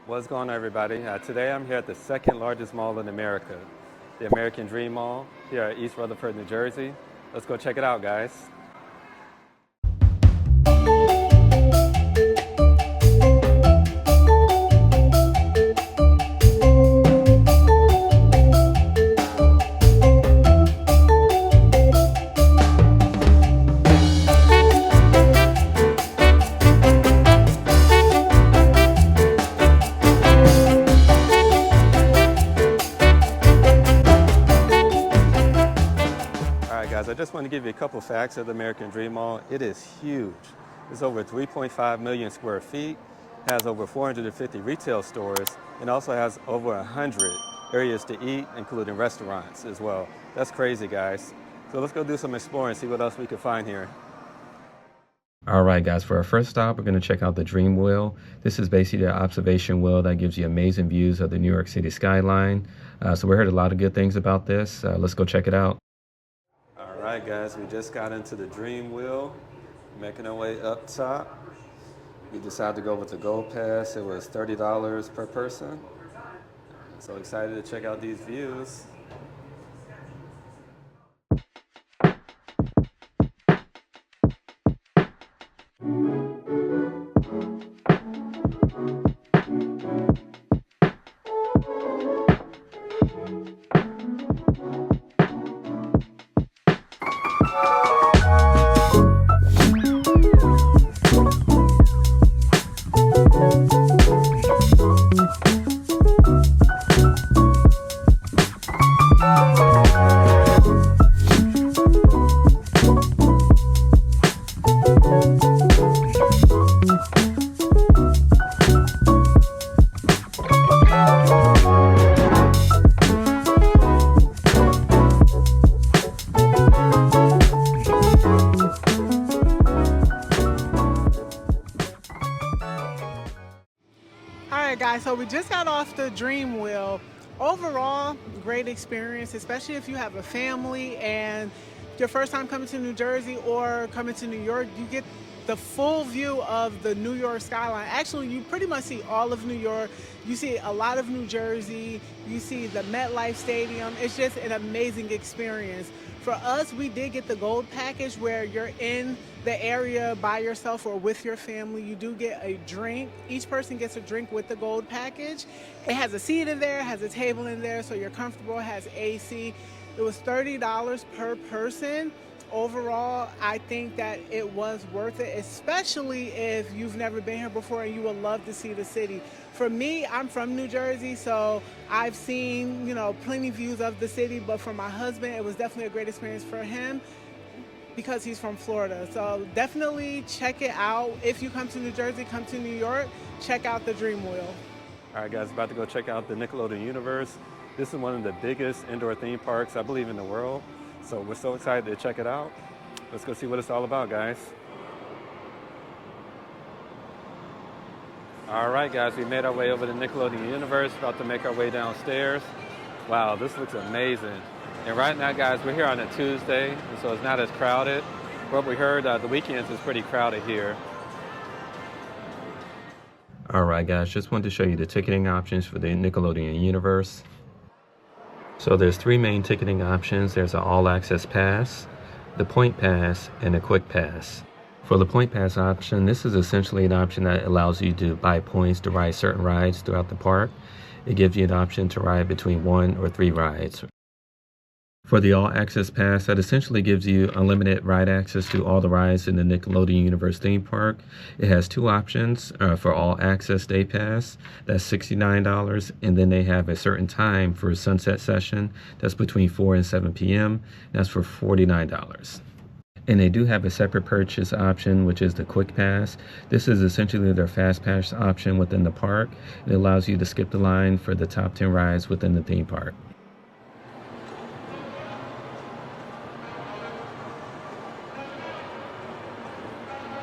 What's going on, everybody? Today I'm here at the second largest mall in America, the American Dream Mall here at East Rutherford, New Jersey. Let's go check it out, guys. Guys, I just want to give you a couple facts of the American Dream Mall. It is huge. It's over 3.5 million square feet, has over 450 retail stores, and also has over 100 areas to eat, including restaurants as well. That's crazy, guys. So let's go do some exploring and see what else we can find here. All right, guys, for our first stop, we're going to check out the Dream Wheel. This is basically an observation wheel that gives you amazing views of the New York City skyline. So we heard a lot of good things about this. Let's go check it out. All right, guys, we just got into the Dream Wheel, making our way up top. We decided to go with the Gold Pass. It was $30 per person. So excited to check out these views. Alright guys, so we just got off the Dream Wheel. Overall, great experience, especially if you have a family and your first time coming to New Jersey or coming to New York. You get the full view of the New York skyline. Actually, you pretty much see all of New York. You see a lot of New Jersey. You see the MetLife Stadium. It's just an amazing experience. For us, we did get the gold package where you're in the area by yourself or with your family. You do get a drink. Each person gets a drink with the gold package. It has a seat in there, has a table in there, so you're comfortable, it has AC. It was $30 per person. Overall, I think that it was worth it, especially if you've never been here before and you would love to see the city. For me, I'm from New Jersey, so I've seen, plenty of views of the city, but for my husband, it was definitely a great experience for him because he's from Florida. So definitely check it out. If you come to New Jersey, come to New York, check out the Dream Wheel. All right, guys, about to go check out the Nickelodeon Universe. This is one of the biggest indoor theme parks, I believe, in the world. So we're so excited to check it out. Let's go see what it's all about, guys. All right, guys, we made our way over to Nickelodeon Universe, about to make our way downstairs. Wow, this looks amazing. And right now, guys, we're here on a Tuesday, and so it's not as crowded. But we heard the weekends is pretty crowded here. All right, guys, just wanted to show you the ticketing options for the Nickelodeon Universe. So there's three main ticketing options. There's an all-access pass, the point pass, and a quick pass. For the point pass option, this is essentially an option that allows you to buy points to ride certain rides throughout the park. It gives you an option to ride between 1 or 3 rides. For the all-access pass, that essentially gives you unlimited ride access to all the rides in the Nickelodeon Universe Theme Park. It has two options for all-access day pass. That's $69, and then they have a certain time for a sunset session. That's between 4 and 7 p.m. That's for $49. And they do have a separate purchase option, which is the quick pass. This is essentially their fast pass option within the park. It allows you to skip the line for the top 10 rides within the theme park.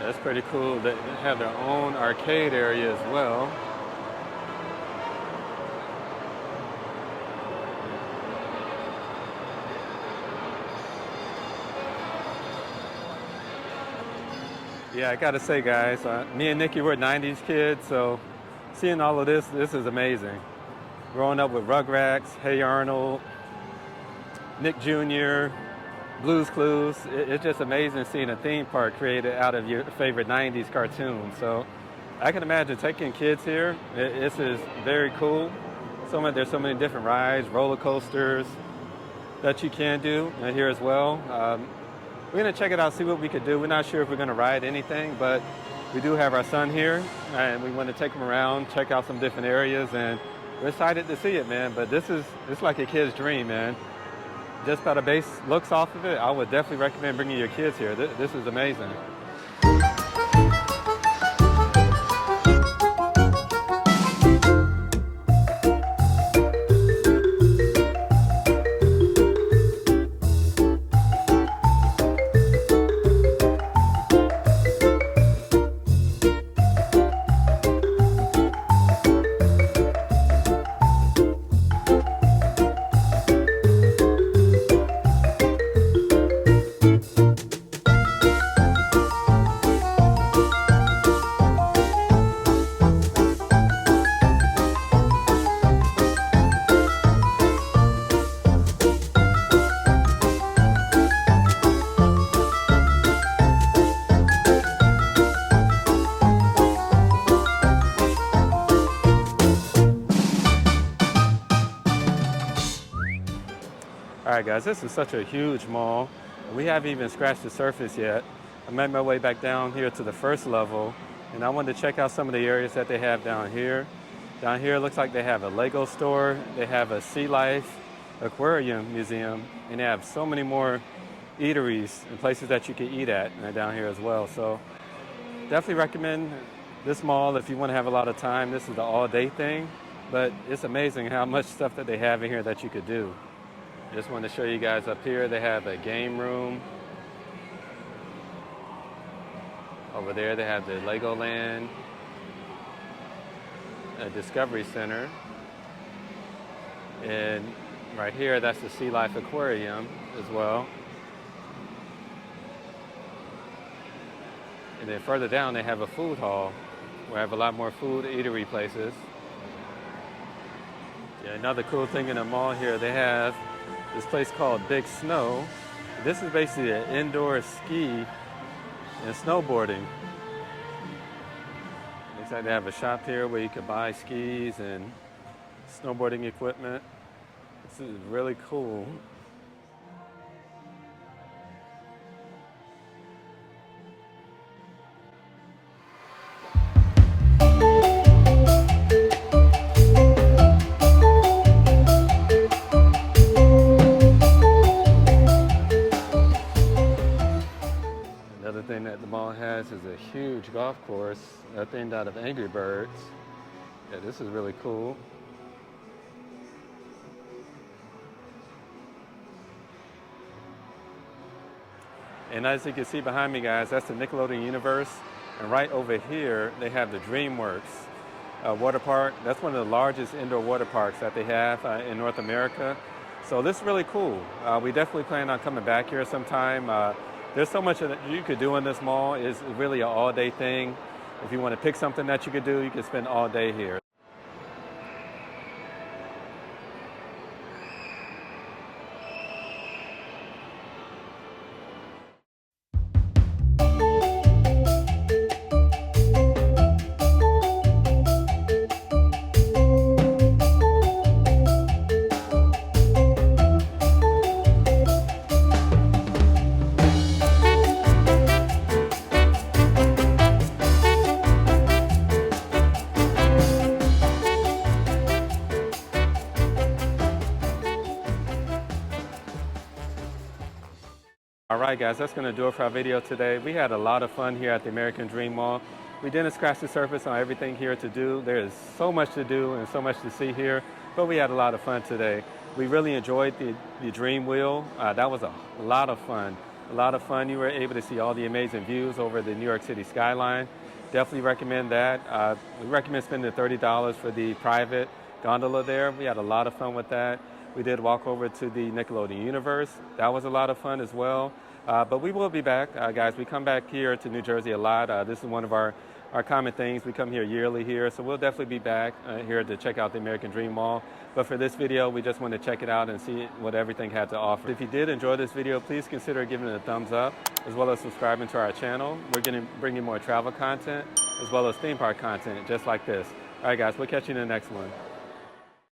That's pretty cool. They have their own arcade area as well. Yeah, I gotta say, guys, me and Nikki were 90s kids, so seeing all of this is amazing. Growing up with Rugrats, Hey Arnold, Nick Jr., Blue's Clues, it's just amazing seeing a theme park created out of your favorite 90s cartoons. So I can imagine taking kids here. This is very cool. There's so many different rides, roller coasters that you can do here as well. We're going to check it out, see what we could do. We're not sure if we're going to ride anything, but we do have our son here, and we want to take him around, check out some different areas, and we're excited to see it, man. But it's like a kid's dream, man. Just by the base looks off of it, I would definitely recommend bringing your kids here. This is amazing. All right, guys, this is such a huge mall. We haven't even scratched the surface yet. I made my way back down here to the first level, and I wanted to check out some of the areas that they have down here. Down here, it looks like they have a Lego store, they have a sea life aquarium museum, and they have so many more eateries and places that you can eat at down here as well. So definitely recommend this mall if you want to have a lot of time. This is the all-day thing, but it's amazing how much stuff that they have in here that you could do. Just wanted to show you guys up here, they have a game room. Over there they have the Legoland, a Discovery Center. And right here, that's the Sea Life Aquarium as well. And then further down, they have a food hall where they have a lot more food eatery places. Yeah, another cool thing in the mall here, they have this place called Big Snow. This is basically an indoor ski and snowboarding. Looks like they have a shop here where you can buy skis and snowboarding equipment. This is really cool. Another thing that the mall has is a huge golf course, themed out of Angry Birds. Yeah, this is really cool. And as you can see behind me, guys, that's the Nickelodeon Universe. And right over here, they have the DreamWorks water park. That's one of the largest indoor water parks that they have in North America. So this is really cool. We definitely plan on coming back here sometime. There's so much that you could do in this mall. It's really an all-day thing. If you want to pick something that you could do, you can spend all day here. All right, guys, that's going to do it for our video today. We had a lot of fun here at the American Dream Mall. We didn't scratch the surface on everything here to do. There is so much to do and so much to see here, but we had a lot of fun today. We really enjoyed the Dream Wheel. That was a lot of fun. A lot of fun. You were able to see all the amazing views over the New York City skyline. Definitely recommend that. We recommend spending $30 for the private gondola there. We had a lot of fun with that. We did walk over to the Nickelodeon Universe. That was a lot of fun as well. But we will be back, guys. We come back here to New Jersey a lot. This is one of our our common things. We come here yearly here, so we'll definitely be back here to check out the American Dream Mall. But for this video, we just want to check it out and see what everything had to offer. If you did enjoy this video, please consider giving it a thumbs up, as well as subscribing to our channel. We're going to bring you more travel content, as well as theme park content, just like this. All right, guys, we'll catch you in the next one.